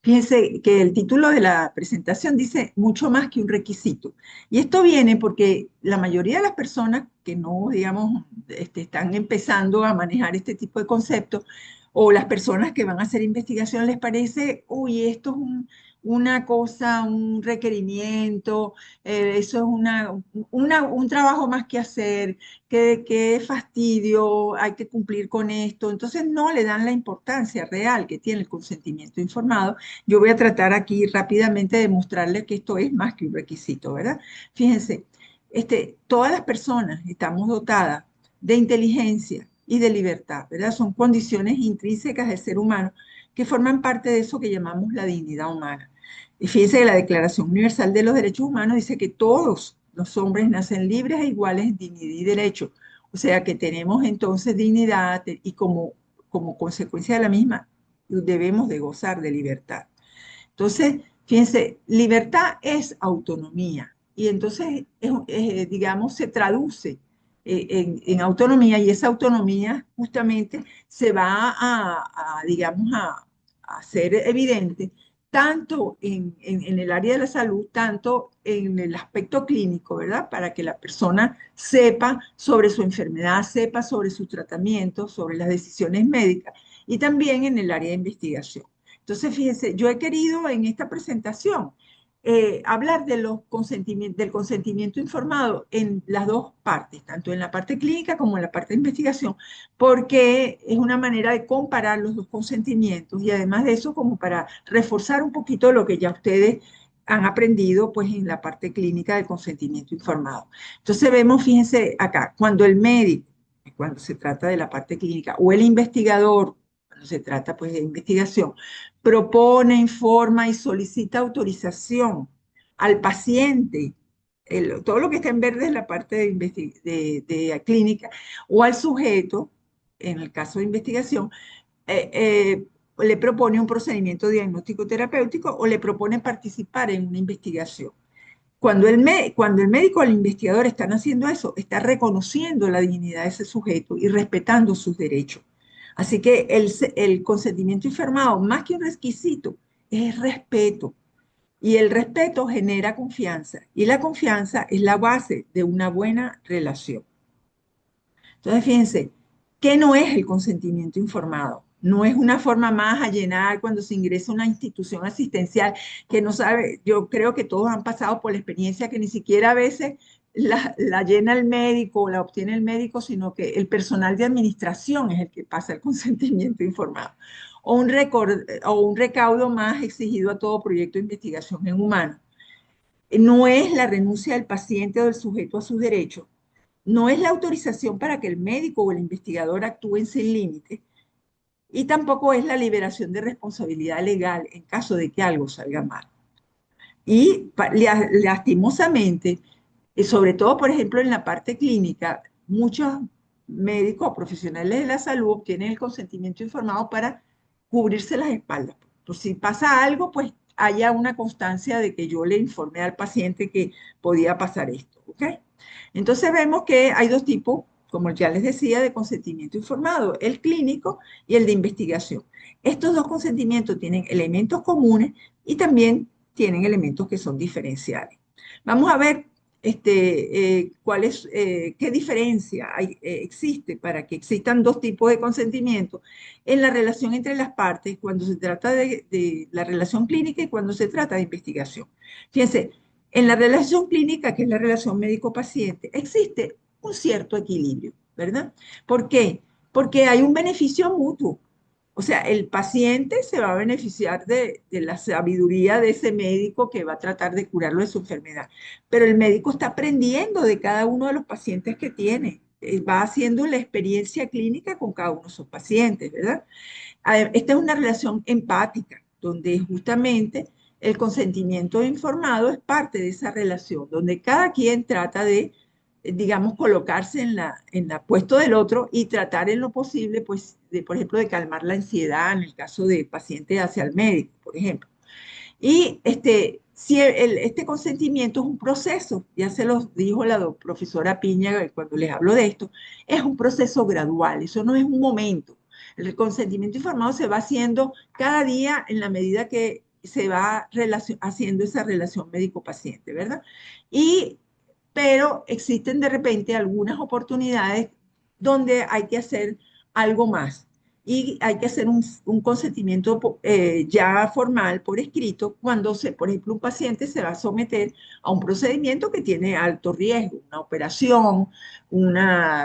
Fíjense que el título de la presentación dice mucho más que un requisito. Y esto viene porque la mayoría de las personas que no, digamos, están empezando a manejar este tipo de conceptos, o las personas que van a hacer investigación, les parece, uy, esto es una cosa, un requerimiento, eso es un trabajo más que hacer, qué fastidio, hay que cumplir con esto. Entonces no le dan la importancia real que tiene el consentimiento informado. Yo voy a tratar aquí rápidamente de mostrarles que esto es más que un requisito, ¿verdad? Fíjense, todas las personas estamos dotadas de inteligencia y de libertad, ¿verdad? Son condiciones intrínsecas del ser humano que forman parte de eso que llamamos la dignidad humana. Y fíjense que la Declaración Universal de los Derechos Humanos dice que todos los hombres nacen libres e iguales en dignidad y derecho. O sea que tenemos entonces dignidad y como consecuencia de la misma debemos de gozar de libertad. Entonces, fíjense, libertad es autonomía y entonces, digamos, se traduce en autonomía y esa autonomía justamente se va digamos, a ser evidente tanto en el área de la salud, tanto en el aspecto clínico, ¿verdad? Para que la persona sepa sobre su enfermedad, sepa sobre su tratamiento, sobre las decisiones médicas y también en el área de investigación. Entonces, fíjense, yo he querido en esta presentación hablar de del consentimiento informado en las dos partes, tanto en la parte clínica como en la parte de investigación, porque es una manera de comparar los dos consentimientos y además de eso como para reforzar un poquito lo que ya ustedes han aprendido pues en la parte clínica del consentimiento informado. Entonces vemos, fíjense acá, cuando el médico, cuando se trata de la parte clínica, o el investigador, cuando se trata pues de investigación, propone, informa y solicita autorización al paciente, todo lo que está en verde es la parte de clínica, o al sujeto, en el caso de investigación, eh, eh, le propone un procedimiento diagnóstico terapéutico o le propone participar en una investigación. Cuando el médico o el investigador están haciendo eso, está reconociendo la dignidad de ese sujeto y respetando sus derechos. Así que el consentimiento informado, más que un requisito, es respeto. Y el respeto genera confianza. Y la confianza es la base de una buena relación. Entonces, fíjense, ¿qué no es el consentimiento informado? No es una forma más a llenar cuando se ingresa a una institución asistencial que no sabe, yo creo que todos han pasado por la experiencia que ni siquiera a veces la llena el médico o la obtiene el médico, sino que el personal de administración es el que pasa el consentimiento informado. O un recaudo más exigido a todo proyecto de investigación en humanos. No es la renuncia del paciente o del sujeto a sus derechos, no es la autorización para que el médico o el investigador actúen sin límite y tampoco es la liberación de responsabilidad legal en caso de que algo salga mal. Y lastimosamente, sobre todo, por ejemplo, en la parte clínica, muchos médicos o profesionales de la salud obtienen el consentimiento informado para cubrirse las espaldas. Por si pasa algo, pues haya una constancia de que yo le informé al paciente que podía pasar esto, ¿ok? Entonces vemos que hay dos tipos, como ya les decía, de consentimiento informado, el clínico y el de investigación. Estos dos consentimientos tienen elementos comunes y también tienen elementos que son diferenciales. Vamos a ver qué diferencia existe para que existan dos tipos de consentimiento en la relación entre las partes cuando se trata de la relación clínica y cuando se trata de investigación. Fíjense, en la relación clínica, que es la relación médico-paciente, existe un cierto equilibrio, ¿verdad? ¿Por qué? Porque hay un beneficio mutuo. O sea, el paciente se va a beneficiar de la sabiduría de ese médico que va a tratar de curarlo de su enfermedad. Pero el médico está aprendiendo de cada uno de los pacientes que tiene. Va haciendo la experiencia clínica con cada uno de sus pacientes, ¿verdad? Esta es una relación empática, donde justamente el consentimiento informado es parte de esa relación, donde cada quien trata de, digamos, colocarse en la puesto del otro y tratar en lo posible, pues, por ejemplo, de calmar la ansiedad en el caso de pacientes hacia el médico, por ejemplo. Y si este consentimiento es un proceso, ya se los dijo la profesora Piña cuando les hablo de esto, es un proceso gradual, eso no es un momento. El consentimiento informado se va haciendo cada día en la medida que se va haciendo esa relación médico-paciente, ¿verdad? Y, pero existen de repente algunas oportunidades donde hay que hacer algo más y hay que hacer un consentimiento ya formal por escrito cuando, por ejemplo, un paciente se va a someter a un procedimiento que tiene alto riesgo, una operación,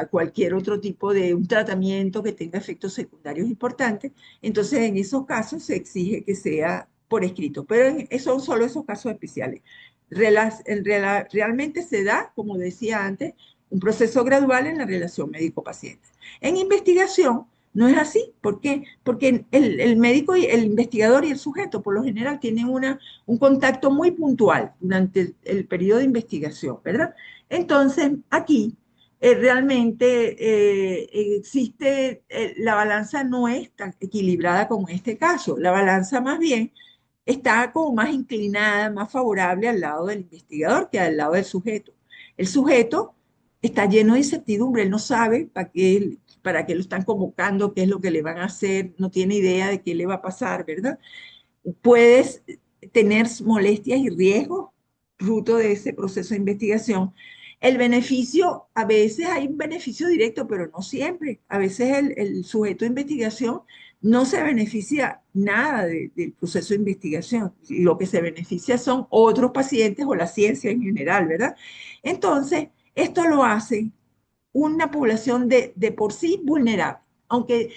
cualquier otro tipo de un tratamiento que tenga efectos secundarios importantes. Entonces, en esos casos se exige que sea por escrito, pero son solo esos casos especiales. Realmente se da, como decía antes, un proceso gradual en la relación médico-paciente. En investigación no es así. ¿Por qué? Porque el médico y el investigador y el sujeto por lo general tienen un contacto muy puntual durante el periodo de investigación, ¿verdad? Entonces, aquí realmente existe, la balanza no es tan equilibrada como en este caso. La balanza más bien está como más inclinada, más favorable al lado del investigador que al lado del sujeto. El sujeto está lleno de incertidumbre, él no sabe para qué lo están convocando, qué es lo que le van a hacer, no tiene idea de qué le va a pasar, ¿verdad? Puedes tener molestias y riesgos fruto de ese proceso de investigación. El beneficio, a veces hay un beneficio directo, pero no siempre. A veces el sujeto de investigación no se beneficia nada del proceso de investigación. Lo que se beneficia son otros pacientes o la ciencia en general, ¿verdad? Entonces, esto lo hace una población de por sí vulnerable. Aunque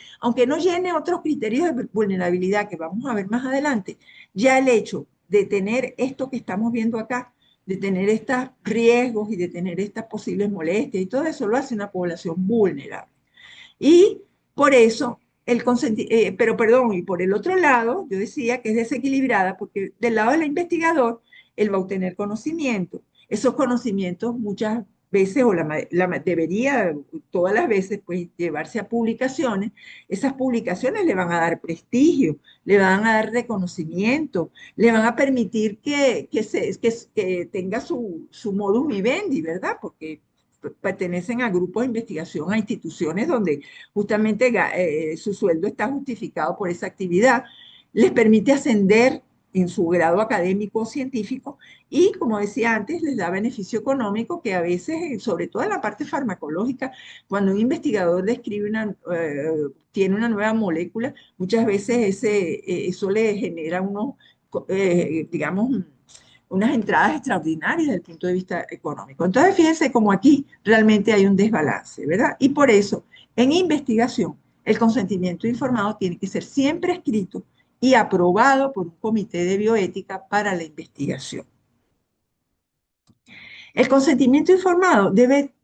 no llene otros criterios de vulnerabilidad que vamos a ver más adelante, ya el hecho de tener esto que estamos viendo acá, de tener estos riesgos y de tener estas posibles molestias y todo eso lo hace una población vulnerable. Y por eso, pero perdón, y por el otro lado, yo decía que es desequilibrada porque del lado del investigador, él va a obtener conocimiento. Esos conocimientos muchas veces, o debería todas las veces, pues llevarse a publicaciones. Esas publicaciones le van a dar prestigio, le van a dar reconocimiento, le van a permitir que tenga su modus vivendi, ¿verdad? Porque pertenecen a grupos de investigación, a instituciones donde justamente su sueldo está justificado por esa actividad, les permite ascender en su grado académico o científico y, como decía antes, les da beneficio económico que a veces, sobre todo en la parte farmacológica, cuando un investigador tiene una nueva molécula, muchas veces eso le genera digamos, unas entradas extraordinarias desde el punto de vista económico. Entonces, fíjense cómo aquí realmente hay un desbalance, ¿verdad? Y por eso, en investigación, el consentimiento informado tiene que ser siempre escrito y aprobado por un comité de bioética para la investigación. El consentimiento informado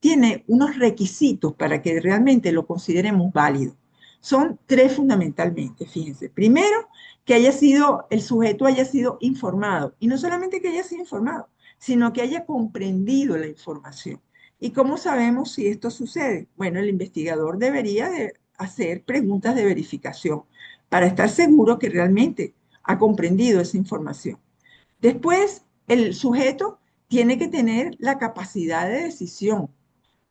tiene unos requisitos para que realmente lo consideremos válido. Son tres fundamentalmente, fíjense. Primero, que el sujeto haya sido informado. Y no solamente que haya sido informado, sino que haya comprendido la información. ¿Y cómo sabemos si esto sucede? Bueno, el investigador debería de hacer preguntas de verificación para estar seguro que realmente ha comprendido esa información. Después, el sujeto tiene que tener la capacidad de decisión,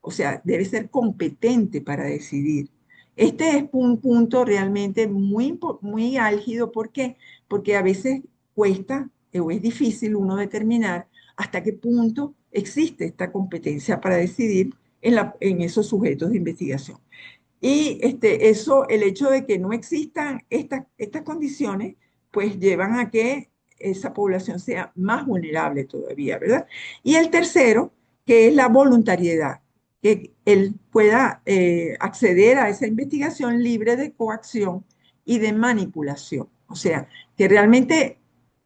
o sea, debe ser competente para decidir. Este es un punto realmente muy álgido. ¿Por qué? Porque a veces cuesta o es difícil uno determinar hasta qué punto existe esta competencia para decidir en esos sujetos de investigación. Y el hecho de que no existan estas condiciones, pues llevan a que esa población sea más vulnerable todavía, ¿verdad? Y el tercero, que es la voluntariedad, que él pueda acceder a esa investigación libre de coacción y de manipulación. O sea, que realmente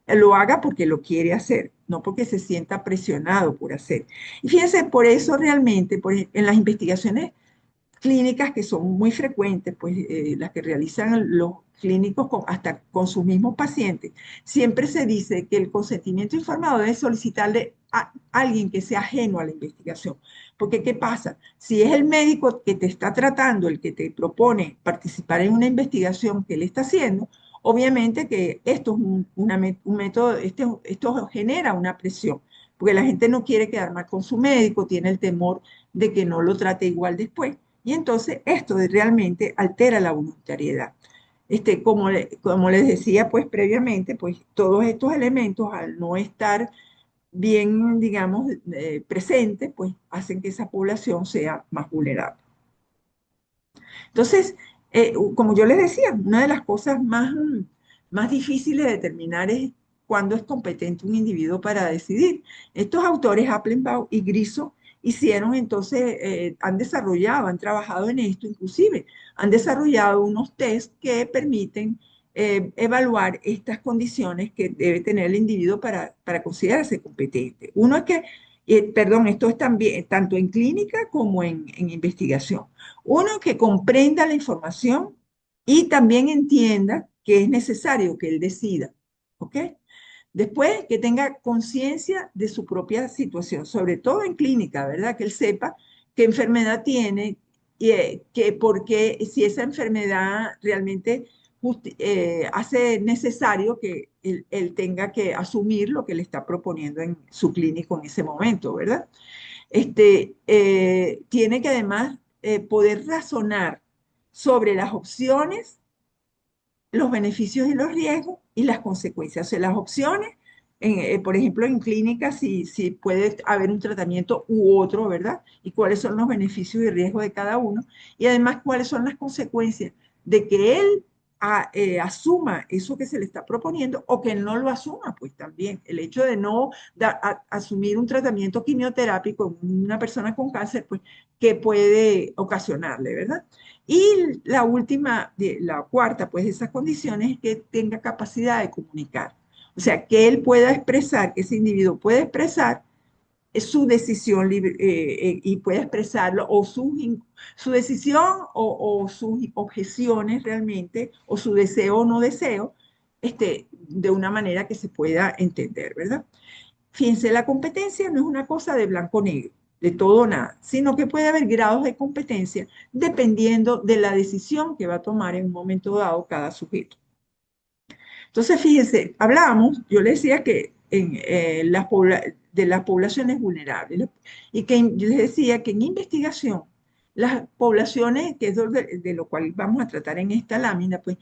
lo haga porque lo quiere hacer, no porque se sienta presionado por hacer. Y fíjense, por eso realmente, en las investigaciones clínicas que son muy frecuentes, pues las que realizan los clínicos hasta con sus mismos pacientes, siempre se dice que el consentimiento informado debe solicitarle a alguien que sea ajeno a la investigación. Porque, ¿qué pasa? Si es el médico que te está tratando, el que te propone participar en una investigación que él está haciendo, obviamente que esto es un método, esto genera una presión, porque la gente no quiere quedar mal con su médico, tiene el temor de que no lo trate igual después. Y entonces esto realmente altera la voluntariedad. como les decía pues previamente, pues todos estos elementos al no estar bien, digamos, presentes, pues hacen que esa población sea más vulnerable. Entonces, como yo les decía, una de las cosas más difíciles de determinar es cuándo es competente un individuo para decidir. Estos autores, Applenbaum y Griso, hicieron entonces, han desarrollado, han trabajado en esto, inclusive han desarrollado unos test que permiten evaluar estas condiciones que debe tener el individuo para considerarse competente. Uno es que, perdón, esto es también tanto en clínica como en investigación. Uno, que comprenda la información y también entienda que es necesario que él decida, ¿ok? Después, que tenga conciencia de su propia situación, sobre todo en clínica, ¿verdad? Que él sepa qué enfermedad tiene y que porque si esa enfermedad realmente hace necesario que él tenga que asumir lo que le está proponiendo en su clínico en ese momento, ¿verdad? Tiene que además poder razonar sobre las opciones, los beneficios y los riesgos y las consecuencias. O sea, las opciones, por ejemplo, en clínica, si puede haber un tratamiento u otro, ¿verdad? Y cuáles son los beneficios y riesgos de cada uno. Y además, cuáles son las consecuencias de que él asuma eso que se le está proponiendo o que no lo asuma, pues también. El hecho de no asumir un tratamiento quimioterápico en una persona con cáncer, pues, que puede ocasionarle, ¿verdad? Y la última, la cuarta, pues, de esas condiciones es que tenga capacidad de comunicar. O sea, que él pueda expresar, que ese individuo pueda expresar su decisión y pueda expresarlo, o su decisión o sus objeciones realmente, o su deseo o no deseo, de una manera que se pueda entender, ¿verdad? Fíjense, la competencia no es una cosa de blanco o negro, de todo o nada, sino que puede haber grados de competencia dependiendo de la decisión que va a tomar en un momento dado cada sujeto. Entonces, fíjense, hablábamos, yo les decía que de las poblaciones vulnerables, y que yo les decía que en investigación, las poblaciones, que es de lo cual vamos a tratar en esta lámina, pues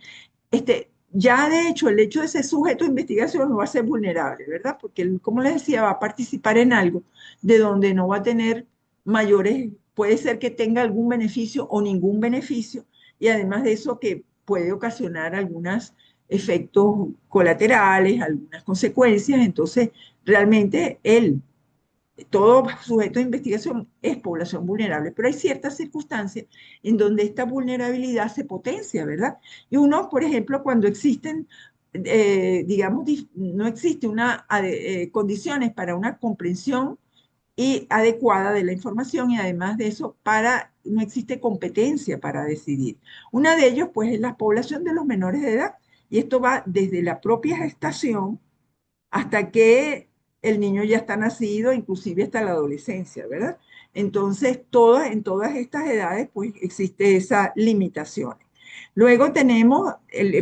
ya de hecho el hecho de ser sujeto de investigación no va a ser vulnerable, ¿verdad? Porque él, como les decía, va a participar en algo de donde no va a tener mayores, puede ser que tenga algún beneficio o ningún beneficio, y además de eso que puede ocasionar algunos efectos colaterales, algunas consecuencias, entonces realmente él todo sujeto de investigación es población vulnerable, pero hay ciertas circunstancias en donde esta vulnerabilidad se potencia, ¿verdad? Y uno, por ejemplo, cuando existen, digamos, no existe condiciones para una comprensión y adecuada de la información y además de eso, no existe competencia para decidir. Una de ellos, pues, es la población de los menores de edad y esto va desde la propia gestación hasta que el niño ya está nacido, inclusive hasta la adolescencia, ¿verdad? Entonces, en todas estas edades, pues existe esa limitación. Luego tenemos,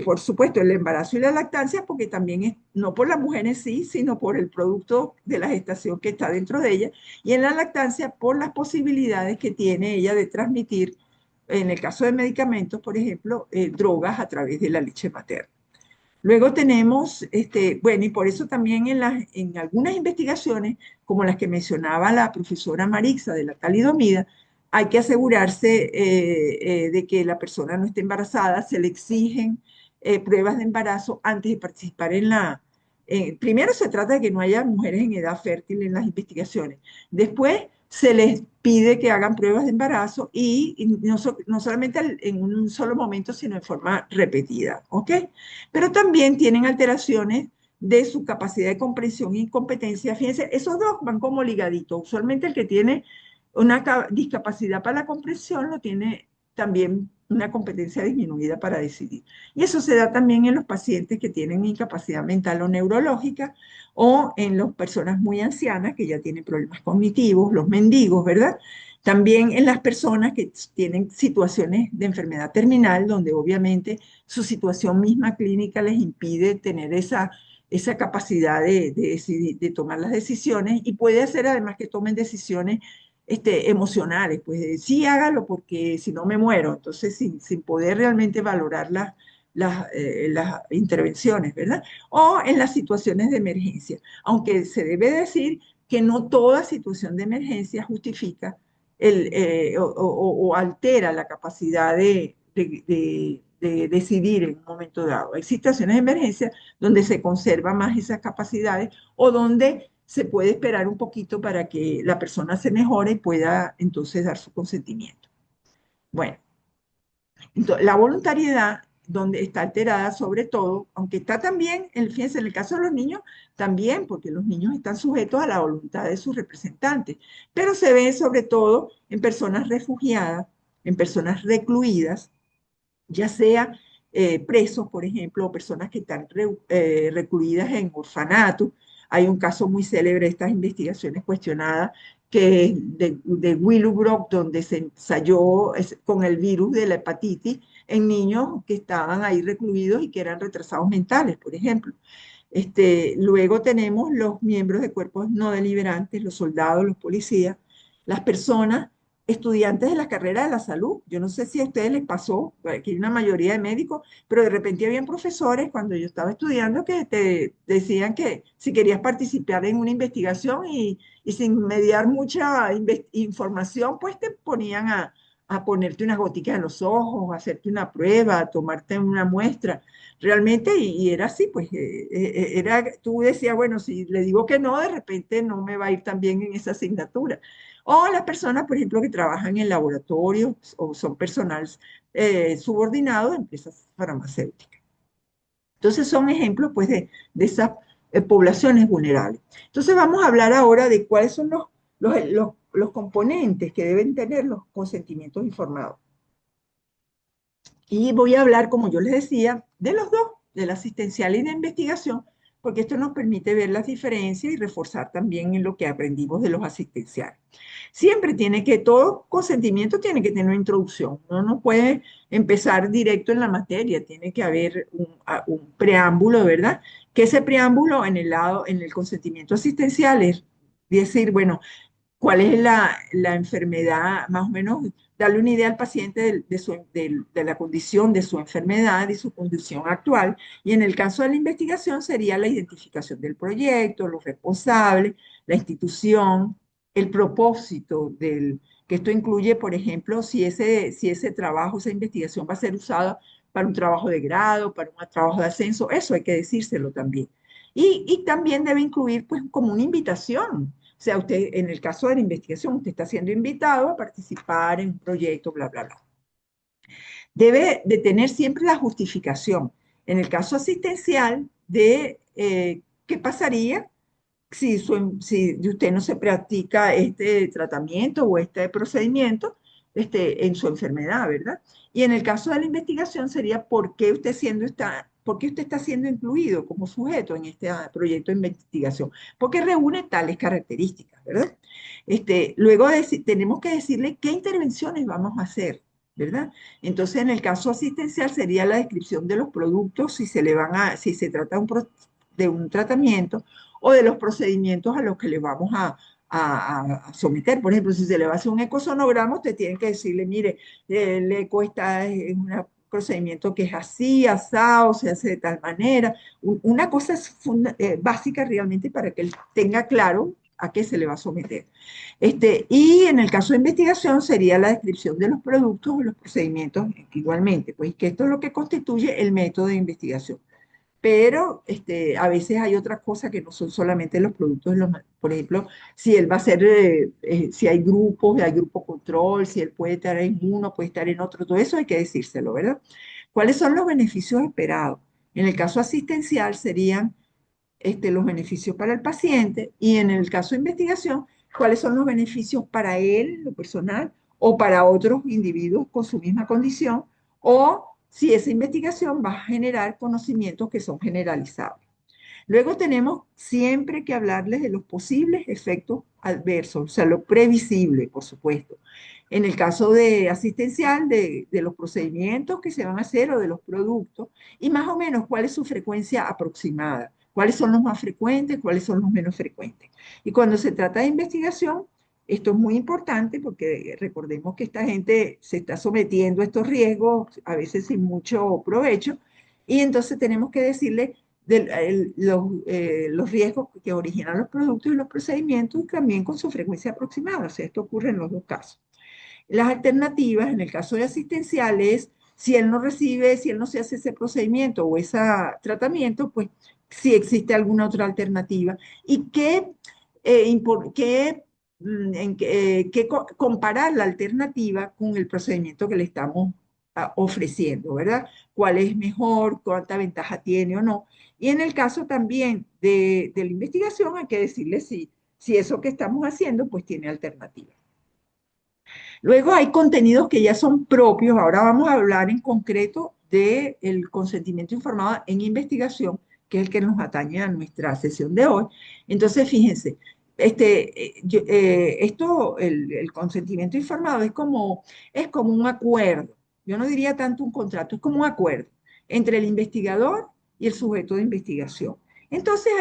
por supuesto, el embarazo y la lactancia, porque también es, no por la mujer en sí, sino por el producto de la gestación que está dentro de ella, y en la lactancia por las posibilidades que tiene ella de transmitir, en el caso de medicamentos, por ejemplo, drogas a través de la leche materna. Luego tenemos, bueno, y por eso también en algunas investigaciones, como las que mencionaba la profesora Marixa de la talidomida, hay que asegurarse de que la persona no esté embarazada, se le exigen pruebas de embarazo antes de participar primero se trata de que no haya mujeres en edad fértil en las investigaciones. Después se les pide que hagan pruebas de embarazo y no solamente en un solo momento, sino en forma repetida, ¿ok? Pero también tienen alteraciones de su capacidad de comprensión y competencia. Fíjense, esos dos van como ligaditos. Usualmente el que tiene una discapacidad para la comprensión lo tiene también una competencia disminuida para decidir. Y eso se da también en los pacientes que tienen incapacidad mental o neurológica o en las personas muy ancianas que ya tienen problemas cognitivos, los mendigos, ¿verdad? También en las personas que tienen situaciones de enfermedad terminal, donde obviamente su situación misma clínica les impide tener esa capacidad decidir, de tomar las decisiones y puede hacer además que tomen decisiones emocionales, pues sí hágalo porque si no me muero, entonces sin poder realmente valorar las intervenciones, ¿verdad? O en las situaciones de emergencia, aunque se debe decir que no toda situación de emergencia justifica o altera la capacidad de decidir en un momento dado. Hay situaciones de emergencia donde se conservan más esas capacidades o donde se puede esperar un poquito para que la persona se mejore y pueda entonces dar su consentimiento. Bueno, entonces, la voluntariedad, donde está alterada sobre todo, aunque está también, fíjense, en el caso de los niños, también, porque los niños están sujetos a la voluntad de sus representantes, pero se ve sobre todo en personas refugiadas, en personas recluidas, ya sea presos, por ejemplo, o personas que están recluidas en orfanatos. Hay un caso muy célebre de estas investigaciones cuestionadas, que es de Willowbrook, donde se ensayó con el virus de la hepatitis en niños que estaban ahí recluidos y que eran retrasados mentales, por ejemplo. Luego tenemos los miembros de cuerpos no deliberantes, los soldados, los policías, las personas, estudiantes de la carrera de la salud. Yo no sé si a ustedes les pasó, aquí hay una mayoría de médicos, pero de repente habían profesores cuando yo estaba estudiando que te decían que si querías participar en una investigación y sin mediar mucha información, pues te ponían a ponerte unas goticas en los ojos, a hacerte una prueba, a tomarte una muestra realmente, y era así, pues, tú decías, bueno, si le digo que no, de repente no me va a ir tan bien en esa asignatura. O las personas, por ejemplo, que trabajan en laboratorios o son personal subordinado de empresas farmacéuticas. Entonces son ejemplos, pues, de esas poblaciones vulnerables. Entonces vamos a hablar ahora de cuáles son los componentes que deben tener los consentimientos informados. Y voy a hablar, como yo les decía, de los dos, de la asistencial y de investigación, porque esto nos permite ver las diferencias y reforzar también en lo que aprendimos de los asistenciales. Siempre todo consentimiento tiene que tener una introducción. Uno no puede empezar directo en la materia, tiene que haber un preámbulo, ¿verdad? Que ese preámbulo en el consentimiento asistencial es decir, bueno, cuál es la enfermedad, más o menos darle una idea al paciente de la condición de su enfermedad y su condición actual. Y en el caso de la investigación sería la identificación del proyecto, los responsables, la institución, el propósito que esto incluye, por ejemplo, si ese trabajo, esa investigación va a ser usada para un trabajo de grado, para un trabajo de ascenso, eso hay que decírselo también. Y también debe incluir, pues, como una invitación. O sea, usted, en el caso de la investigación, usted está siendo invitado a participar en un proyecto, bla, bla, bla. Debe de tener siempre la justificación. En el caso asistencial, de qué pasaría si usted no se practica este tratamiento o este procedimiento en su enfermedad, ¿verdad? Y en el caso de la investigación sería por qué usted está siendo incluido como sujeto en este proyecto de investigación, porque reúne tales características, ¿verdad? Luego tenemos que decirle qué intervenciones vamos a hacer, ¿verdad? Entonces, en el caso asistencial sería la descripción de los productos, si se trata de un tratamiento, o de los procedimientos a los que le vamos a someter. Por ejemplo, si se le va a hacer un ecosonograma, usted tiene que decirle, mire, el eco está en un procedimiento que es así, asado, se hace de tal manera. Una cosa es básica realmente para que él tenga claro a qué se le va a someter. Y en el caso de investigación sería la descripción de los productos o los procedimientos igualmente, pues que esto es lo que constituye el método de investigación. Pero a veces hay otras cosas que no son solamente los productos, por ejemplo, si él va a ser, si hay grupo control, si él puede estar en uno, puede estar en otro, todo eso hay que decírselo, ¿verdad? ¿Cuáles son los beneficios esperados? En el caso asistencial serían los beneficios para el paciente y en el caso de investigación, cuáles son los beneficios para él, lo personal, o para otros individuos con su misma condición, o si esa investigación va a generar conocimientos que son generalizables. Luego tenemos siempre que hablarles de los posibles efectos adversos, o sea, lo previsible, por supuesto. En el caso de asistencial, de los procedimientos que se van a hacer o de los productos, y más o menos cuál es su frecuencia aproximada, cuáles son los más frecuentes, cuáles son los menos frecuentes. Y cuando se trata de investigación, esto es muy importante porque recordemos que esta gente se está sometiendo a estos riesgos, a veces sin mucho provecho, Y entonces tenemos que decirle los riesgos que originan los productos y los procedimientos y también con su frecuencia aproximada. O sea, esto ocurre en los dos casos. Las alternativas, en el caso de asistencial, es si él no recibe, si él no se hace ese procedimiento o ese tratamiento, pues si existe alguna otra alternativa. Y comparar la alternativa con el procedimiento que le estamos ofreciendo, ¿verdad? ¿Cuál es mejor? ¿Cuánta ventaja tiene o no? Y en el caso también de la investigación, hay que decirle si eso que estamos haciendo, pues tiene alternativa. Luego hay contenidos que ya son propios. Ahora vamos a hablar en concreto del consentimiento informado en investigación, que es el que nos atañe a nuestra sesión de hoy. Entonces, fíjense, el consentimiento informado es como un acuerdo. Yo no diría tanto un contrato, es como un acuerdo entre el investigador y el sujeto de investigación. Entonces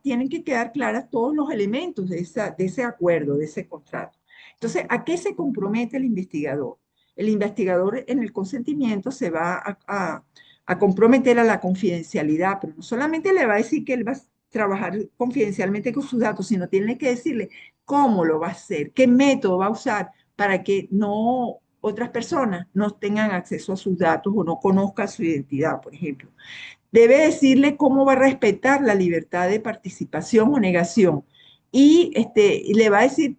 tienen que quedar claras todos los elementos de ese acuerdo, de ese contrato. Entonces, ¿a qué se compromete el investigador? El investigador en el consentimiento se va a comprometer a la confidencialidad, pero no solamente le va a decir que él va a trabajar confidencialmente con sus datos, sino tiene que decirle cómo lo va a hacer, qué método va a usar para que no otras personas no tengan acceso a sus datos o no conozcan su identidad, por ejemplo. Debe decirle cómo va a respetar la libertad de participación o negación. Y le va a decir,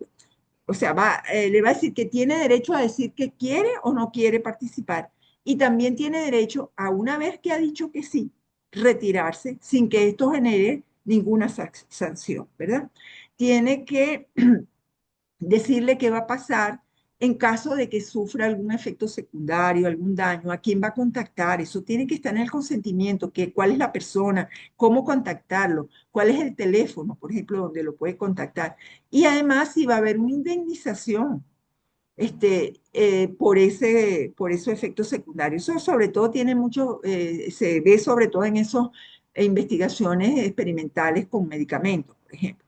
o sea, le va a decir que tiene derecho a decir que quiere o no quiere participar. Y también tiene derecho a, una vez que ha dicho que sí, retirarse sin que esto genere ninguna sanción, ¿verdad? Tiene que decirle qué va a pasar en caso de que sufra algún efecto secundario, algún daño, a quién va a contactar. Eso tiene que estar en el consentimiento, cuál es la persona, cómo contactarlo, cuál es el teléfono, por ejemplo, donde lo puede contactar. Y además, si va a haber una indemnización por esos efectos secundarios. Eso sobre todo tiene mucho, se ve sobre todo en esas investigaciones experimentales con medicamentos, por ejemplo.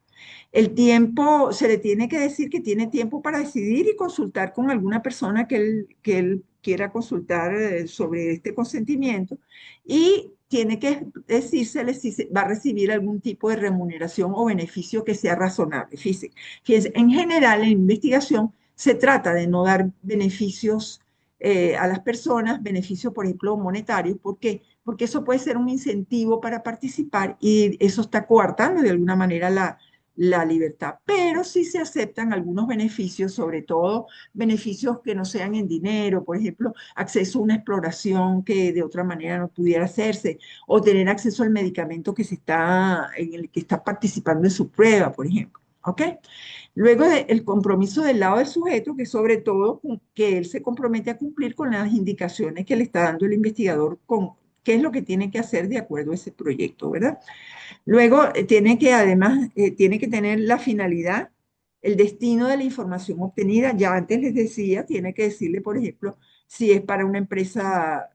El tiempo, se le tiene que decir que tiene tiempo para decidir y consultar con alguna persona que él quiera consultar sobre este consentimiento y tiene que decírsele si va a recibir algún tipo de remuneración o beneficio que sea razonable. Fíjense, en general, en investigación se trata de no dar beneficios a las personas, beneficios, por ejemplo, monetarios. ¿Por qué? Porque eso puede ser un incentivo para participar y eso está coartando de alguna manera la libertad, pero sí se aceptan algunos beneficios, sobre todo beneficios que no sean en dinero, por ejemplo, acceso a una exploración que de otra manera no pudiera hacerse, o tener acceso al medicamento en el que está participando en su prueba, por ejemplo. ¿Ok? Luego el compromiso del lado del sujeto, que sobre todo que él se compromete a cumplir con las indicaciones que le está dando el investigador con qué es lo que tiene que hacer de acuerdo a ese proyecto, ¿verdad? Luego, tiene que tener la finalidad, el destino de la información obtenida. Ya antes les decía, tiene que decirle, por ejemplo, si es para una empresa,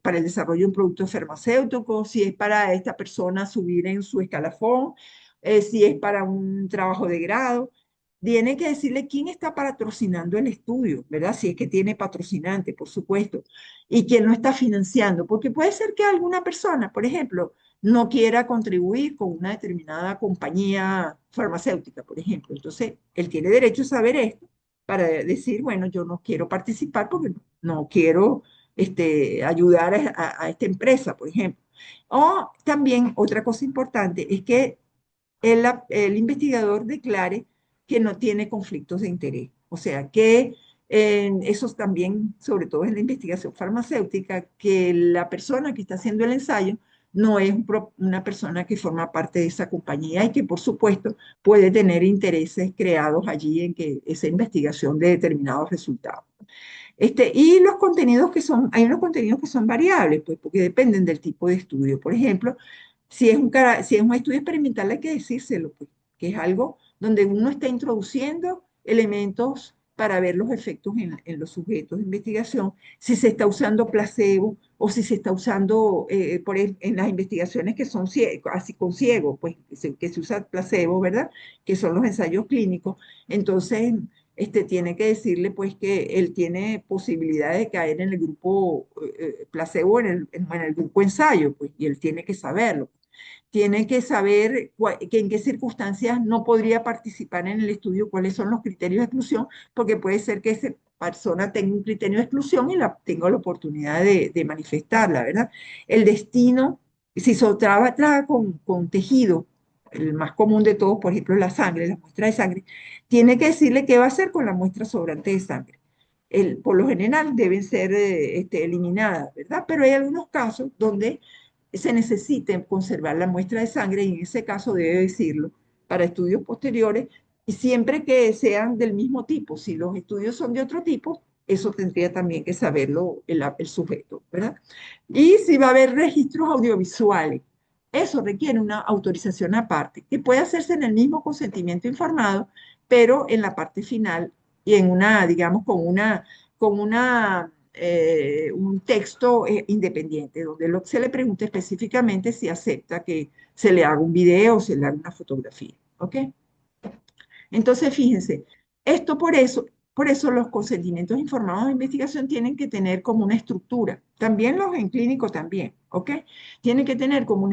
para el desarrollo de un producto farmacéutico, si es para esta persona subir en su escalafón, si es para un trabajo de grado. Tiene que decirle quién está patrocinando el estudio, ¿verdad? Si es que tiene patrocinante, por supuesto, y quién lo está financiando, porque puede ser que alguna persona, por ejemplo, no quiera contribuir con una determinada compañía farmacéutica, por ejemplo. Entonces, él tiene derecho a saber esto para decir, bueno, yo no quiero participar porque no quiero ayudar a esta empresa, por ejemplo. O también otra cosa importante es que el investigador declare que no tiene conflictos de interés. O sea, que esos también, sobre todo en la investigación farmacéutica, que la persona que está haciendo el ensayo no es una persona que forma parte de esa compañía y que, por supuesto, puede tener intereses creados allí en que esa investigación de determinados resultados. Y los contenidos hay unos contenidos que son variables, pues, porque dependen del tipo de estudio. Por ejemplo, si es un estudio experimental, hay que decírselo, pues, que es algo donde uno está introduciendo elementos para ver los efectos en los sujetos de investigación, si se está usando placebo o si se está usando, en las investigaciones que son así con ciegos, pues que se usa placebo, ¿verdad? Que son los ensayos clínicos. Entonces, tiene que decirle pues que él tiene posibilidades de caer en el grupo placebo, en el grupo ensayo, pues, y él tiene que saberlo. Tiene que saber que en qué circunstancias no podría participar en el estudio, cuáles son los criterios de exclusión, porque puede ser que esa persona tenga un criterio de exclusión y tenga la oportunidad de manifestarla, ¿verdad? El destino, si se trabaja con tejido, el más común de todos, por ejemplo, la sangre, la muestra de sangre, tiene que decirle qué va a hacer con la muestra sobrante de sangre. Por lo general deben ser eliminadas, ¿verdad? Pero hay algunos casos donde se necesite conservar la muestra de sangre y en ese caso debe decirlo para estudios posteriores y siempre que sean del mismo tipo. Si los estudios son de otro tipo, eso tendría también que saberlo el sujeto, ¿verdad? Y si va a haber registros audiovisuales, eso requiere una autorización aparte, que puede hacerse en el mismo consentimiento informado, pero en la parte final y en una, digamos, un texto independiente, donde se le pregunte específicamente si acepta que se le haga un video o se le haga una fotografía. ¿Ok? Entonces, fíjense, esto por eso los consentimientos informados de investigación tienen que tener como una estructura, también los en clínico también, ¿ok? Tienen que tener como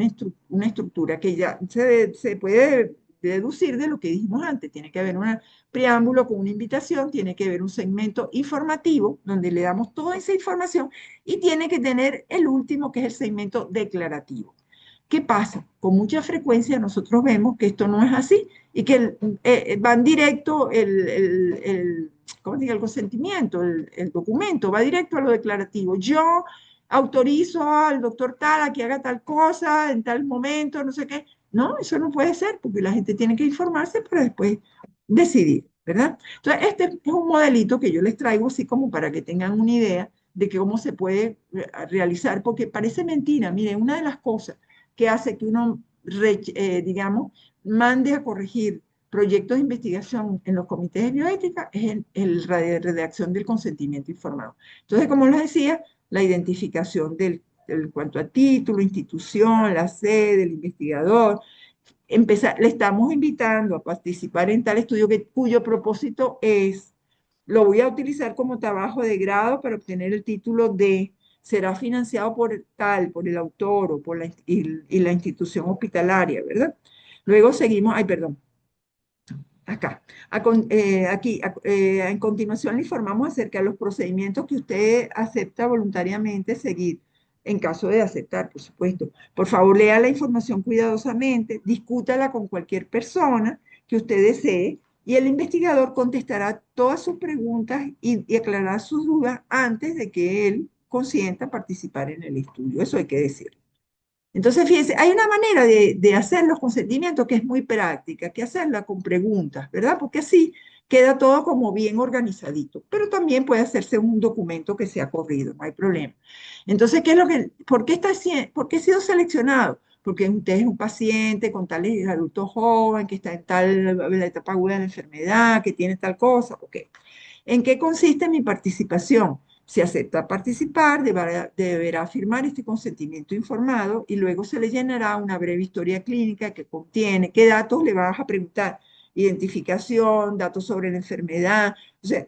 una estructura que ya se puede deducir de lo que dijimos antes, tiene que haber un preámbulo con una invitación, tiene que haber un segmento informativo donde le damos toda esa información y tiene que tener el último que es el segmento declarativo. ¿Qué pasa? Con mucha frecuencia nosotros vemos que esto no es así y que van directo ¿cómo digo? El consentimiento, el documento, va directo a lo declarativo. Yo autorizo al doctor tal a que haga tal cosa en tal momento, no sé qué. No, eso no puede ser porque la gente tiene que informarse para después decidir, ¿verdad? Entonces, este es un modelito que yo les traigo así como para que tengan una idea de que cómo se puede realizar, porque parece mentira. Miren, una de las cosas que hace que uno, digamos, mande a corregir proyectos de investigación en los comités de bioética es la redacción del consentimiento informado. Entonces, como les decía, la identificación en cuanto a título, institución, la sede del investigador. Le estamos invitando a participar en tal estudio cuyo propósito es, lo voy a utilizar como trabajo de grado para obtener el título de, será financiado por tal, por el autor o por y la institución hospitalaria, ¿verdad? Luego seguimos, ay, perdón, acá. En continuación le informamos acerca de los procedimientos que usted acepta voluntariamente seguir, en caso de aceptar, por supuesto. Por favor, lea la información cuidadosamente, discútala con cualquier persona que usted desee y el investigador contestará todas sus preguntas y aclarará sus dudas antes de que él consienta participar en el estudio. Eso hay que decir. Entonces, fíjense, hay una manera de hacer los consentimientos que es muy práctica, que hacerla con preguntas, ¿verdad? Porque así queda todo como bien organizadito, pero también puede hacerse un documento que sea corrido, no hay problema. Entonces, ¿por qué he sido seleccionado? Porque usted es un paciente con tal adulto joven, que está en la etapa aguda de la enfermedad, que tiene tal cosa, ok. ¿En qué consiste mi participación? Si acepta participar, deberá firmar este consentimiento informado y luego se le llenará una breve historia clínica que contiene qué datos le vas a preguntar, identificación, datos sobre la enfermedad. O sea,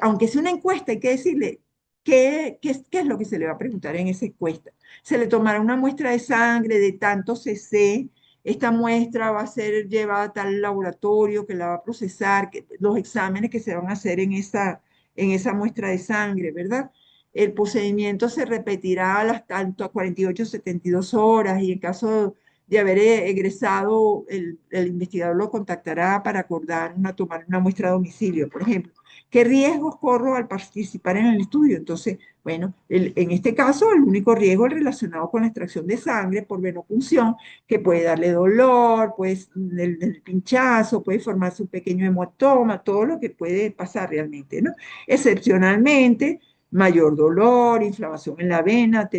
aunque sea una encuesta, hay que decirle qué es lo que se le va a preguntar en esa encuesta. Se le tomará una muestra de sangre de tanto cc. Esta muestra va a ser llevada a tal laboratorio que la va a procesar, los exámenes que se van a hacer en esa muestra de sangre, ¿verdad? El procedimiento se repetirá tanto a 48 o 72 horas y en caso de haber egresado, el investigador lo contactará para acordar tomar una muestra a domicilio, por ejemplo. ¿Qué riesgos corro al participar en el estudio? Entonces, bueno, en este caso, el único riesgo es relacionado con la extracción de sangre por venopunción, que puede darle dolor, pues el pinchazo, puede formarse un pequeño hematoma, todo lo que puede pasar realmente, ¿no? Excepcionalmente, mayor dolor, inflamación en la vena,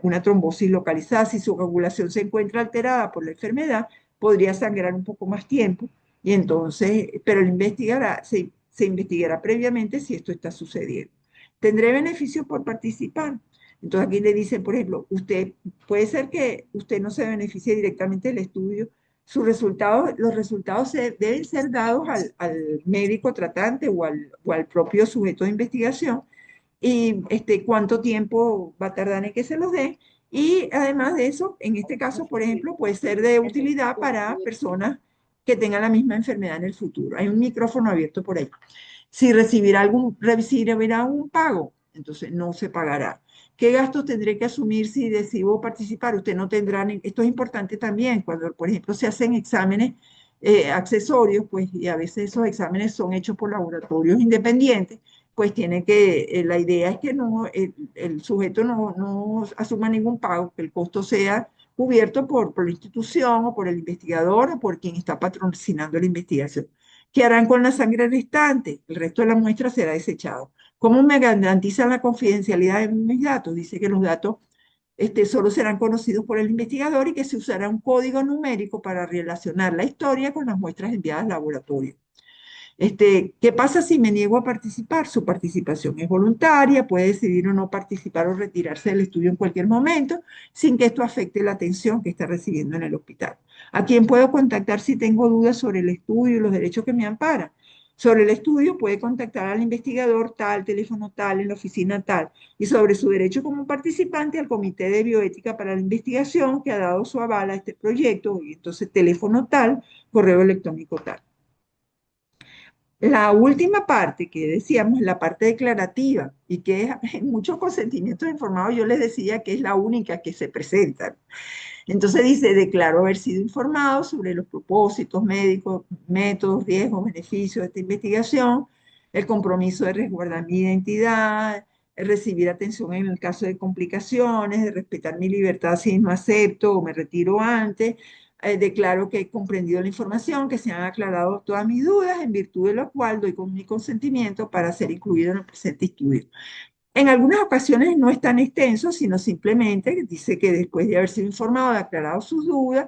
una trombosis localizada, si su coagulación se encuentra alterada por la enfermedad, podría sangrar un poco más tiempo y entonces, pero se investigará previamente si esto está sucediendo. ¿Tendré beneficios por participar? Entonces aquí le dicen, por ejemplo, puede ser que usted no se beneficie directamente del estudio Los resultados deben ser dados al médico tratante o al propio sujeto de investigación y cuánto tiempo va a tardar en que se los den. Y además de eso, en este caso, por ejemplo, puede ser de utilidad para personas que tengan la misma enfermedad en el futuro. Hay un micrófono abierto por ahí. Si recibirá algún pago, entonces no se pagará. ¿Qué gastos tendré que asumir si decido participar? Usted no tendrá, esto es importante también, cuando por ejemplo se hacen exámenes accesorios, pues y a veces esos exámenes son hechos por laboratorios independientes, pues tiene que, la idea es que no, el sujeto no asuma ningún pago, que el costo sea cubierto por la institución o por el investigador o por quien está patrocinando la investigación. ¿Qué harán con la sangre restante? El resto de la muestra será desechado. ¿Cómo me garantizan la confidencialidad de mis datos? Dice que los datos solo serán conocidos por el investigador y que se usará un código numérico para relacionar la historia con las muestras enviadas al laboratorio. ¿Qué pasa si me niego a participar? Su participación es voluntaria, puede decidir o no participar o retirarse del estudio en cualquier momento, sin que esto afecte la atención que está recibiendo en el hospital. ¿A quién puedo contactar si tengo dudas sobre el estudio y los derechos que me amparan? Sobre el estudio puede contactar al investigador tal, teléfono tal, en la oficina tal, y sobre su derecho como participante al Comité de Bioética para la Investigación que ha dado su aval a este proyecto, y entonces teléfono tal, correo electrónico tal. La última parte que decíamos, la parte declarativa, y que es en muchos consentimientos informados, yo les decía que es la única que se presenta. Entonces dice, declaro haber sido informado sobre los propósitos médicos, métodos, riesgos, beneficios de esta investigación, el compromiso de resguardar mi identidad, el recibir atención en el caso de complicaciones, de respetar mi libertad si no acepto o me retiro antes. Declaro que he comprendido la información, que se han aclarado todas mis dudas, en virtud de lo cual doy con mi consentimiento para ser incluido en el presente estudio. En algunas ocasiones no es tan extenso, sino simplemente dice que después de haber sido informado, de aclarado sus dudas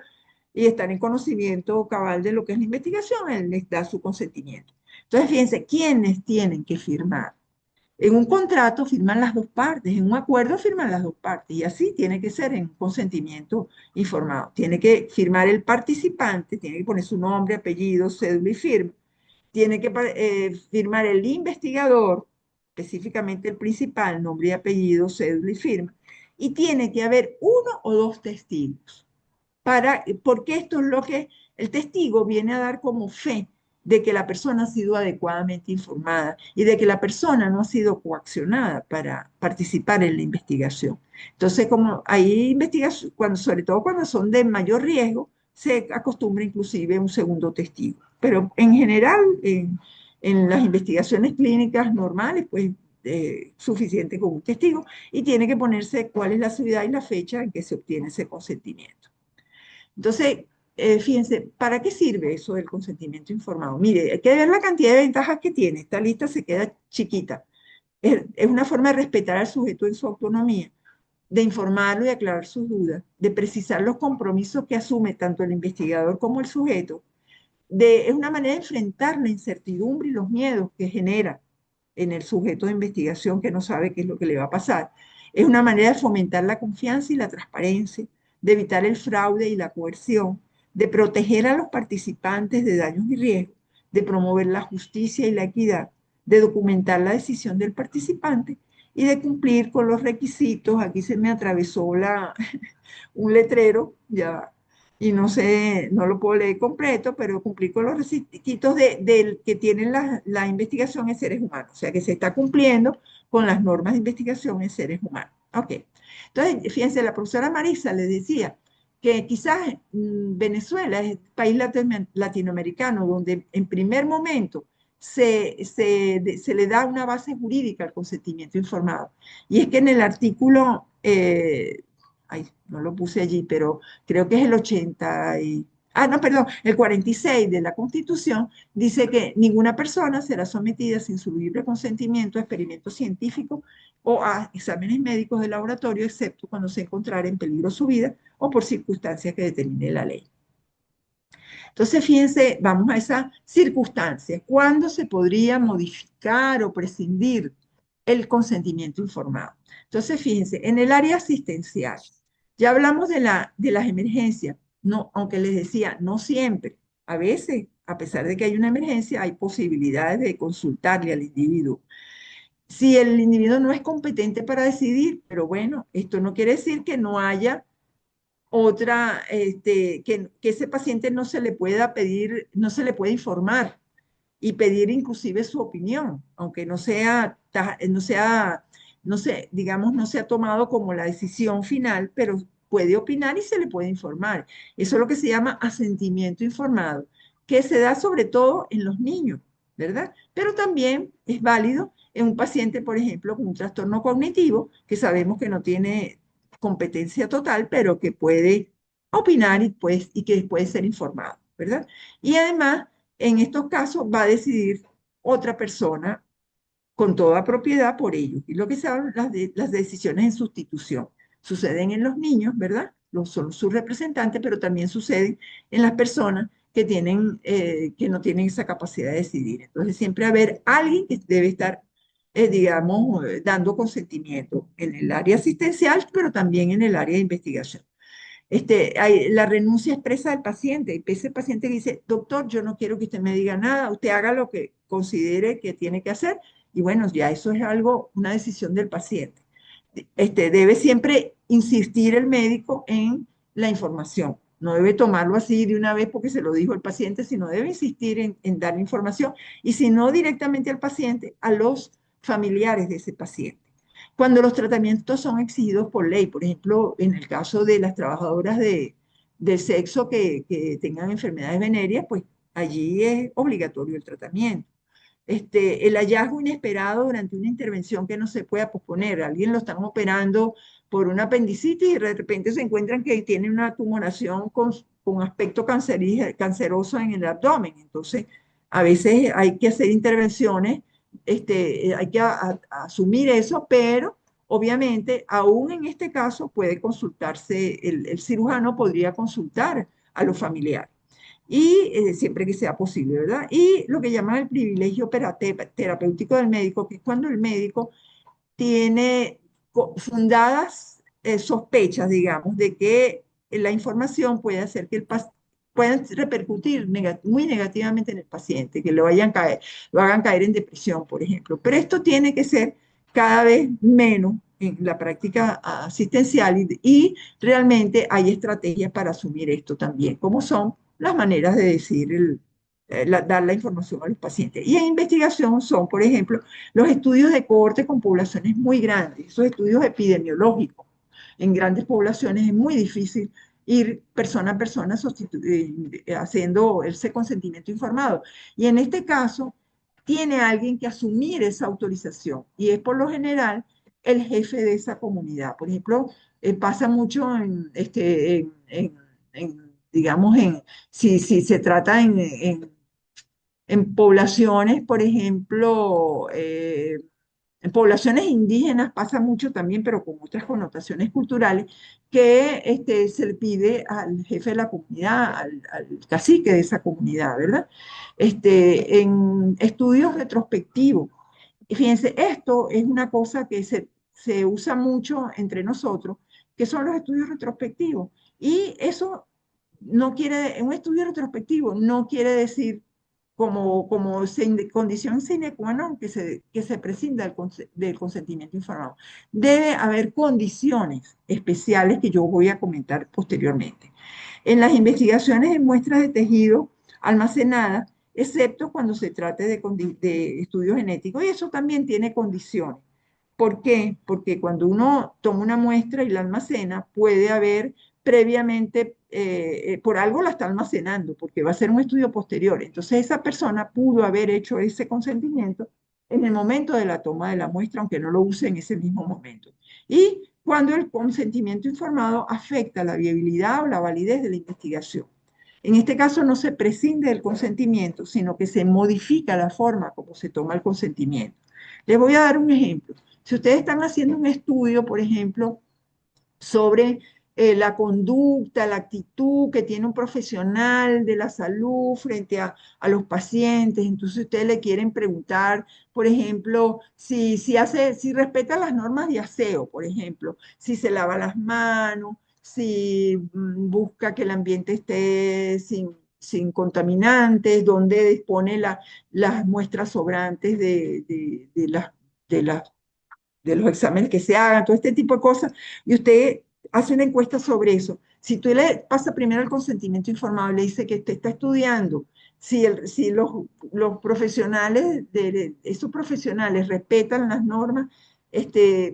y estar en conocimiento cabal de lo que es la investigación, él les da su consentimiento. Entonces, fíjense, ¿quiénes tienen que firmar? En un contrato firman las dos partes, en un acuerdo firman las dos partes, y así tiene que ser en un consentimiento informado. Tiene que firmar el participante, tiene que poner su nombre, apellido, cédula y firma. Tiene que firmar el investigador, específicamente el principal, nombre y apellido, cédula y firma. Y tiene que haber uno o dos testigos porque esto es lo que el testigo viene a dar como fe de que la persona ha sido adecuadamente informada y de que la persona no ha sido coaccionada para participar en la investigación. Entonces, como hay investigación, sobre todo cuando son de mayor riesgo, se acostumbra inclusive un segundo testigo. Pero en general, en las investigaciones clínicas normales, pues suficiente con un testigo y tiene que ponerse cuál es la ciudad y la fecha en que se obtiene ese consentimiento. Entonces, fíjense, ¿para qué sirve eso del consentimiento informado? Mire, hay que ver la cantidad de ventajas que tiene. Esta lista se queda chiquita. Es una forma de respetar al sujeto en su autonomía, de informarlo y aclarar sus dudas, de precisar los compromisos que asume tanto el investigador como el sujeto. Es una manera de enfrentar la incertidumbre y los miedos que genera en el sujeto de investigación que no sabe qué es lo que le va a pasar. Es una manera de fomentar la confianza y la transparencia, de evitar el fraude y la coerción, de proteger a los participantes de daños y riesgos, de promover la justicia y la equidad, de documentar la decisión del participante y de cumplir con los requisitos. Aquí se me atravesó un letrero, ya, y no sé, no lo puedo leer completo, pero cumplir con los requisitos del que tiene la investigación en seres humanos, o sea que se está cumpliendo con las normas de investigación en seres humanos. Ok, entonces, fíjense, la profesora Marisa les decía que quizás Venezuela es el país latinoamericano donde en primer momento se le da una base jurídica al consentimiento informado. Y es que en el artículo, ay, no lo puse allí, pero creo que es el 80 y, no, perdón, el 46 de la Constitución dice que ninguna persona será sometida sin su libre consentimiento a experimentos científicos o a exámenes médicos de laboratorio, excepto cuando se encontrara en peligro su vida o por circunstancias que determine la ley. Entonces, fíjense, vamos a esa circunstancia. ¿Cuándo se podría modificar o prescindir el consentimiento informado? Entonces, fíjense, en el área asistencial, ya hablamos de las emergencias, no, aunque les decía, no siempre, a veces, a pesar de que hay una emergencia, hay posibilidades de consultarle al individuo. Si el individuo no es competente para decidir, pero bueno, esto no quiere decir que no haya otra, que ese paciente no se le pueda pedir, no se le puede informar y pedir inclusive su opinión, aunque no sé, digamos, no se ha tomado como la decisión final, pero puede opinar y se le puede informar. Eso es lo que se llama asentimiento informado, que se da sobre todo en los niños, ¿verdad? Pero también es válido en un paciente, por ejemplo, con un trastorno cognitivo, que sabemos que no tiene competencia total, pero que puede opinar y que puede ser informado, ¿verdad? Y además, en estos casos va a decidir otra persona con toda propiedad por ellos. Y lo que se habla, las decisiones en sustitución. Suceden en los niños, ¿verdad? Son sus representantes, pero también suceden en las personas que que no tienen esa capacidad de decidir. Entonces, siempre haber alguien que debe estar, digamos, dando consentimiento en el área asistencial, pero también en el área de investigación. Hay la renuncia expresa del paciente. Y ese paciente que dice, doctor, yo no quiero que usted me diga nada, usted haga lo que considere que tiene que hacer. Y bueno, ya eso es algo, una decisión del paciente. Debe siempre insistir el médico en la información. No debe tomarlo así de una vez porque se lo dijo el paciente, sino debe insistir en dar información. Y si no directamente al paciente, a los familiares de ese paciente. Cuando los tratamientos son exigidos por ley, por ejemplo, en el caso de las trabajadoras del sexo que tengan enfermedades venéreas, pues allí es obligatorio el tratamiento. El hallazgo inesperado durante una intervención que no se pueda posponer. Alguien lo están operando por una apendicitis y de repente se encuentran que tiene una tumoración con aspecto canceroso en el abdomen. Entonces, a veces hay que hacer intervenciones, hay que asumir eso, pero obviamente, aún en este caso puede consultarse, el cirujano podría consultar a los familiares y siempre que sea posible, ¿verdad? Y lo que llaman el privilegio terapéutico del médico, que es cuando el médico tiene fundadas sospechas, digamos, de que la información puede hacer que puedan repercutir muy negativamente en el paciente, que lo hagan caer en depresión, por ejemplo. Pero esto tiene que ser cada vez menos en la práctica asistencial y realmente hay estrategias para asumir esto también, como son las maneras de decir dar la información a los pacientes. Y en investigación son, por ejemplo, los estudios de cohorte con poblaciones muy grandes, esos estudios epidemiológicos. En grandes poblaciones es muy difícil ir persona a persona haciendo ese consentimiento informado. Y en este caso, tiene alguien que asumir esa autorización y es por lo general el jefe de esa comunidad. Por ejemplo, pasa mucho digamos, si se trata en poblaciones, por ejemplo, en poblaciones indígenas pasa mucho también, pero con otras connotaciones culturales, que se le pide al jefe de la comunidad, al cacique de esa comunidad, ¿verdad? En estudios retrospectivos. Y fíjense, esto es una cosa que se usa mucho entre nosotros, que son los estudios retrospectivos. Y eso no quiere, un estudio retrospectivo no quiere decir como condición sine qua non que se prescinda del consentimiento informado. Debe haber condiciones especiales que yo voy a comentar posteriormente. En las investigaciones de muestras de tejido almacenadas, excepto cuando se trate de estudios genéticos, y eso también tiene condiciones. ¿Por qué? Porque cuando uno toma una muestra y la almacena, puede haber previamente, por algo la está almacenando, porque va a ser un estudio posterior. Entonces esa persona pudo haber hecho ese consentimiento en el momento de la toma de la muestra, aunque no lo use en ese mismo momento. Y cuando el consentimiento informado afecta la viabilidad o la validez de la investigación. En este caso no se prescinde del consentimiento, sino que se modifica la forma como se toma el consentimiento. Les voy a dar un ejemplo. Si ustedes están haciendo un estudio, por ejemplo, sobre la conducta, la actitud que tiene un profesional de la salud frente a los pacientes. Entonces ustedes le quieren preguntar, por ejemplo, si respeta las normas de aseo, por ejemplo, si se lava las manos, si busca que el ambiente esté sin contaminantes, dónde dispone las muestras sobrantes de las de los exámenes que se hagan, todo este tipo de cosas, y usted hace una encuesta sobre eso. Si tú le pasa primero el consentimiento informado, le dice que usted está estudiando, si los profesionales, esos profesionales respetan las normas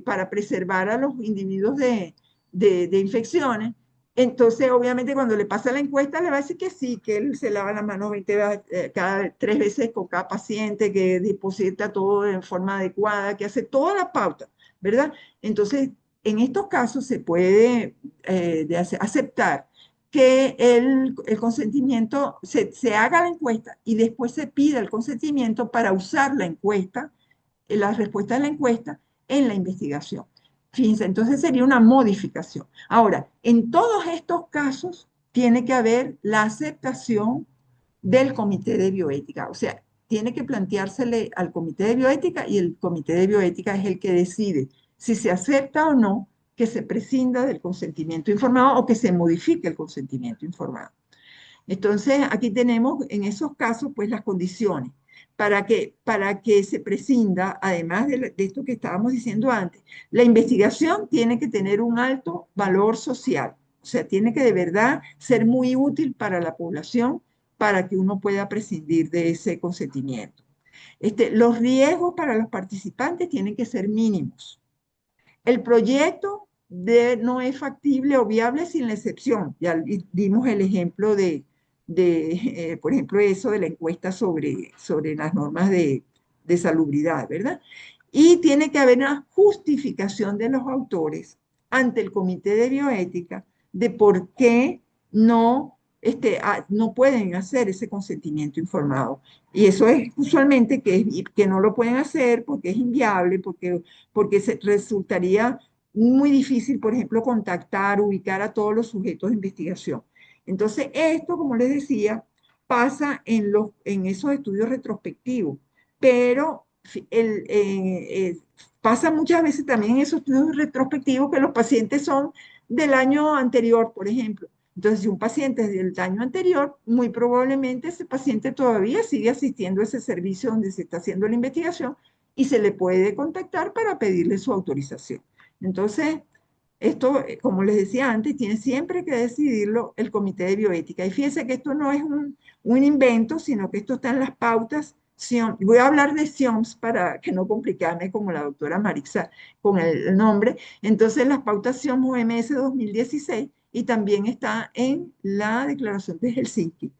para preservar a los individuos de infecciones, entonces, obviamente, cuando le pasa la encuesta, le va a decir que sí, que él se lava las manos 3 veces con cada paciente, que deposita todo en forma adecuada, que hace toda la pauta, ¿verdad? Entonces, en estos casos se puede aceptar que el consentimiento, se haga la encuesta y después se pida el consentimiento para usar la encuesta, las respuestas de la encuesta en la investigación. Fíjense, entonces sería una modificación. Ahora, en todos estos casos tiene que haber la aceptación del comité de bioética. O sea, tiene que planteársele al comité de bioética y el comité de bioética es el que decide si se acepta o no que se prescinda del consentimiento informado o que se modifique el consentimiento informado. Entonces, aquí tenemos en esos casos, pues las condiciones para que se prescinda, además de esto que estábamos diciendo antes, la investigación tiene que tener un alto valor social, o sea, tiene que de verdad ser muy útil para la población para que uno pueda prescindir de ese consentimiento. Los riesgos para los participantes tienen que ser mínimos. El proyecto no es factible o viable sin la excepción. Ya dimos el ejemplo por ejemplo, eso de la encuesta sobre las normas de salubridad, ¿verdad? Y tiene que haber una justificación de los autores ante el Comité de Bioética de por qué no pueden hacer ese consentimiento informado. Y eso es usualmente que no lo pueden hacer porque es inviable, porque resultaría muy difícil, por ejemplo, contactar, ubicar a todos los sujetos de investigación. Entonces, esto, como les decía, pasa en esos estudios retrospectivos, pero pasa muchas veces también en esos estudios retrospectivos que los pacientes son del año anterior, por ejemplo. Entonces, si un paciente es del año anterior, muy probablemente ese paciente todavía sigue asistiendo a ese servicio donde se está haciendo la investigación y se le puede contactar para pedirle su autorización. Entonces, esto, como les decía antes, tiene siempre que decidirlo el Comité de Bioética. Y fíjense que esto no es un invento, sino que esto está en las pautas. Voy a hablar de SIOMS para que no complicarme como la doctora Marixa con el nombre. Entonces, las pautas SIOMS OMS 2016 y también está en la Declaración de Helsinki.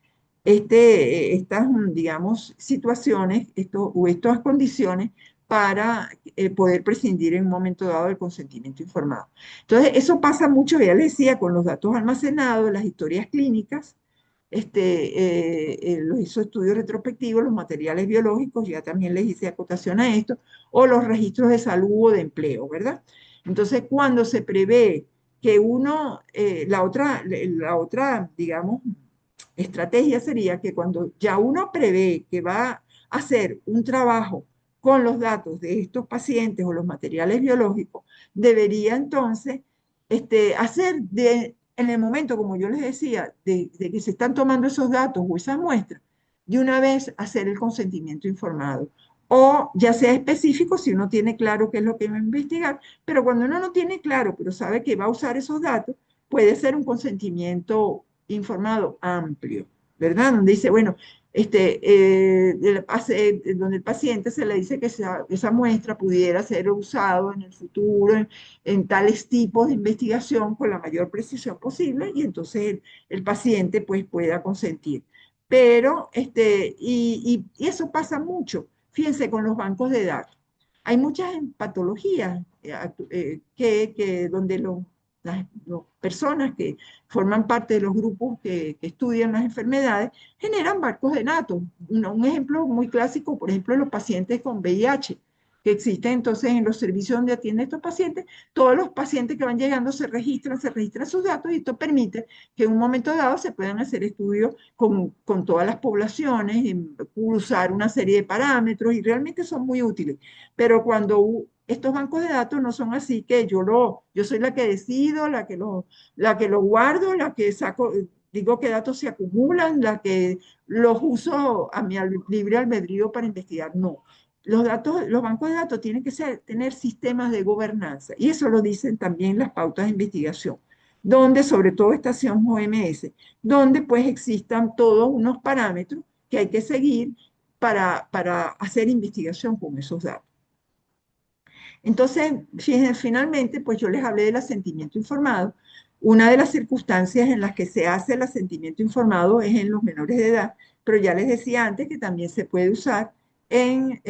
Estas, digamos, situaciones o estas condiciones para poder prescindir en un momento dado del consentimiento informado. Entonces, eso pasa mucho, ya les decía, con los datos almacenados, las historias clínicas, esos estudios retrospectivos, los materiales biológicos, ya también les hice acotación a esto, o los registros de salud o de empleo, ¿verdad? Entonces, cuando se prevé que la otra, digamos, estrategia sería que cuando ya uno prevé que va a hacer un trabajo con los datos de estos pacientes o los materiales biológicos, debería entonces en el momento, como yo les decía, de que se están tomando esos datos o esas muestras, de una vez hacer el consentimiento informado. O ya sea específico si uno tiene claro qué es lo que va a investigar, pero cuando uno no tiene claro, pero sabe que va a usar esos datos, puede ser un consentimiento informado amplio, ¿verdad? Donde dice, bueno, donde el paciente se le dice que esa muestra pudiera ser usado en el futuro en tales tipos de investigación con la mayor precisión posible y entonces el paciente pues pueda consentir. Pero, y eso pasa mucho, fíjense, con los bancos de datos. Hay muchas patologías donde las personas que forman parte de los grupos que estudian las enfermedades generan bancos de datos. Un ejemplo muy clásico, por ejemplo, los pacientes con VIH, que existen entonces en los servicios donde atienden estos pacientes, todos los pacientes que van llegando se registran sus datos y esto permite que en un momento dado se puedan hacer estudios con todas las poblaciones, cruzar una serie de parámetros y realmente son muy útiles. Pero cuando estos bancos de datos no son así que yo soy la que decido, la que lo guardo, la que saco, digo qué datos se acumulan, la que los uso a mi libre albedrío para investigar. No. Los datos, los bancos de datos tienen que tener sistemas de gobernanza y eso lo dicen también las pautas de investigación, donde sobre todo estación OMS, donde pues existan todos unos parámetros que hay que seguir para hacer investigación con esos datos. Entonces, finalmente, pues yo les hablé del asentimiento informado. Una de las circunstancias en las que se hace el asentimiento informado es en los menores de edad, pero ya les decía antes que también se puede usar en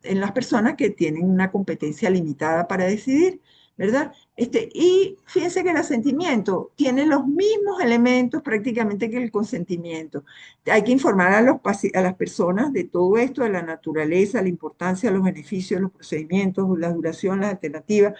las personas que tienen una competencia limitada para decidir, ¿verdad? Y fíjense que el asentimiento tiene los mismos elementos prácticamente que el consentimiento. Hay que informar a las personas de todo esto, de la naturaleza, la importancia, los beneficios, los procedimientos, la duración, las alternativas,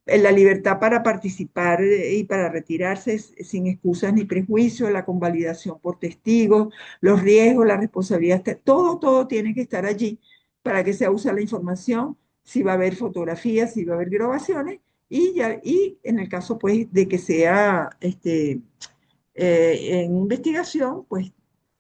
la libertad para participar y para retirarse sin excusas ni prejuicios, la convalidación por testigos, los riesgos, la responsabilidad, todo tiene que estar allí para que se use la información, si va a haber fotografías, si va a haber grabaciones, y en el caso pues de que sea en investigación, pues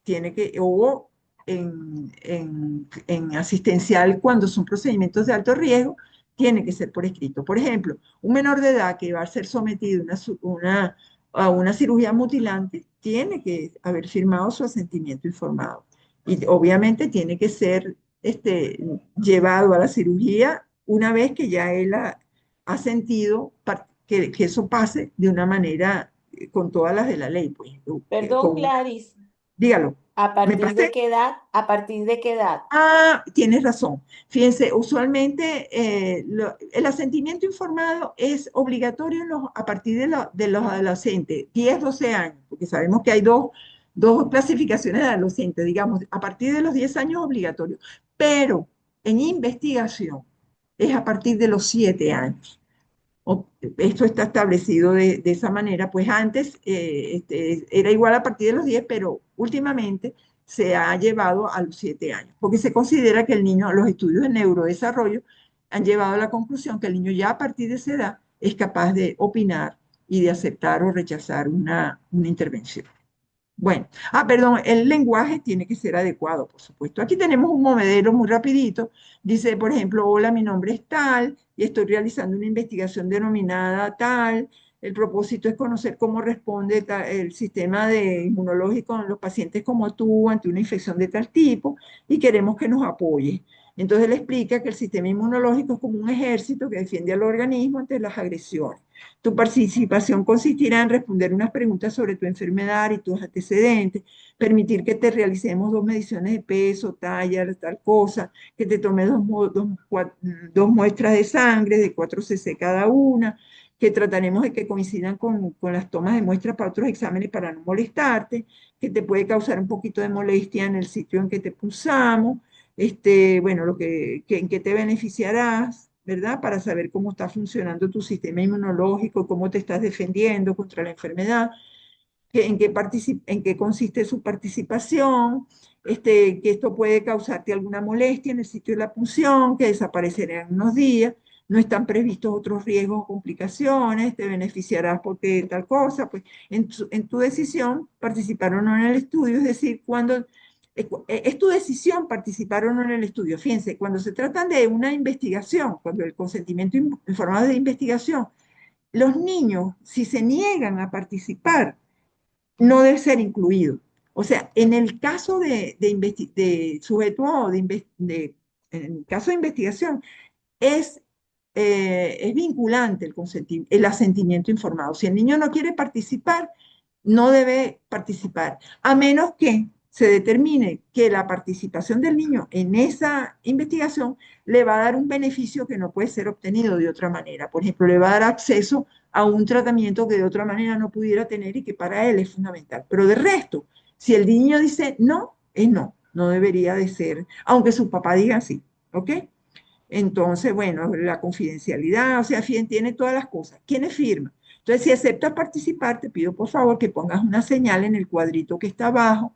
tiene que, o en asistencial cuando son procedimientos de alto riesgo, tiene que ser por escrito. Por ejemplo, un menor de edad que va a ser sometido a una cirugía mutilante, tiene que haber firmado su asentimiento informado. Y obviamente tiene que ser llevado a la cirugía una vez que ya él ha sentido que eso pase de una manera con todas las de la ley, pues, Perdón, Gladys, dígalo. ¿a ¿Me partir de pasé? qué edad? ¿A partir de qué edad? Ah, tienes razón. Fíjense, usualmente el asentimiento informado es obligatorio a partir de los adolescentes, 10, 12 años, porque sabemos que hay dos clasificaciones de adolescentes, digamos, a partir de los 10 años obligatorio, pero en investigación es a partir de los 7 años. Esto está establecido de esa manera, pues antes era igual a partir de los 10, pero últimamente se ha llevado a los 7 años, porque se considera que el niño, los estudios de neurodesarrollo han llevado a la conclusión que el niño ya a partir de esa edad es capaz de opinar y de aceptar o rechazar una intervención. Bueno, perdón, el lenguaje tiene que ser adecuado, por supuesto. Aquí tenemos un monedero muy rapidito. Dice, por ejemplo, hola, mi nombre es tal y estoy realizando una investigación denominada tal. El propósito es conocer cómo responde el sistema inmunológico en los pacientes como tú ante una infección de tal tipo y queremos que nos apoye. Entonces le explica que el sistema inmunológico es como un ejército que defiende al organismo ante las agresiones. Tu participación consistirá en responder unas preguntas sobre tu enfermedad y tus antecedentes, permitir que te realicemos dos mediciones de peso, talla, tal cosa, que te tome dos muestras de sangre de 4 cc cada una, que trataremos de que coincidan con las tomas de muestras para otros exámenes para no molestarte, que te puede causar un poquito de molestia en el sitio en que te pulsamos, bueno, en qué te beneficiarás, ¿verdad? Para saber cómo está funcionando tu sistema inmunológico, cómo te estás defendiendo contra la enfermedad, en qué consiste su participación, que esto puede causarte alguna molestia en el sitio de la punción, que desaparecerá en unos días, no están previstos otros riesgos o complicaciones, te beneficiarás porque tal cosa, pues en tu decisión participar o no en el estudio, es decir, cuando es tu decisión participar o no en el estudio. Fíjense, cuando se trata de una investigación, cuando el consentimiento informado de investigación, los niños, si se niegan a participar, no debe ser incluido. O sea, en el caso de sujeto o en el caso de investigación, es, es vinculante el asentimiento informado. Si el niño no quiere participar, no debe participar, a menos que se determine que la participación del niño en esa investigación le va a dar un beneficio que no puede ser obtenido de otra manera. Por ejemplo, le va a dar acceso a un tratamiento que de otra manera no pudiera tener y que para él es fundamental. Pero de resto, si el niño dice no, es no, no debería de ser, aunque su papá diga sí, ¿ok? Entonces, bueno, la confidencialidad, o sea, tiene todas las cosas. ¿Quiénes firman? Entonces, si aceptas participar, te pido por favor que pongas una señal en el cuadrito que está abajo,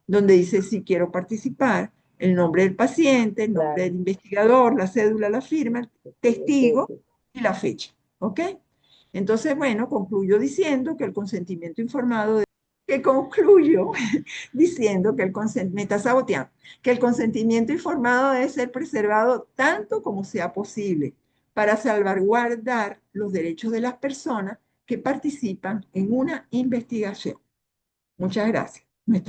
donde dice si quiero participar, el nombre del paciente, el nombre Claro. del investigador, la cédula, la firma, el testigo y la fecha. ¿Ok? Entonces, bueno, concluyo diciendo que el consentimiento informado, que concluyo diciendo que me está saboteando, que el consentimiento informado debe ser preservado tanto como sea posible para salvaguardar los derechos de las personas que participan en una investigación. Muchas gracias.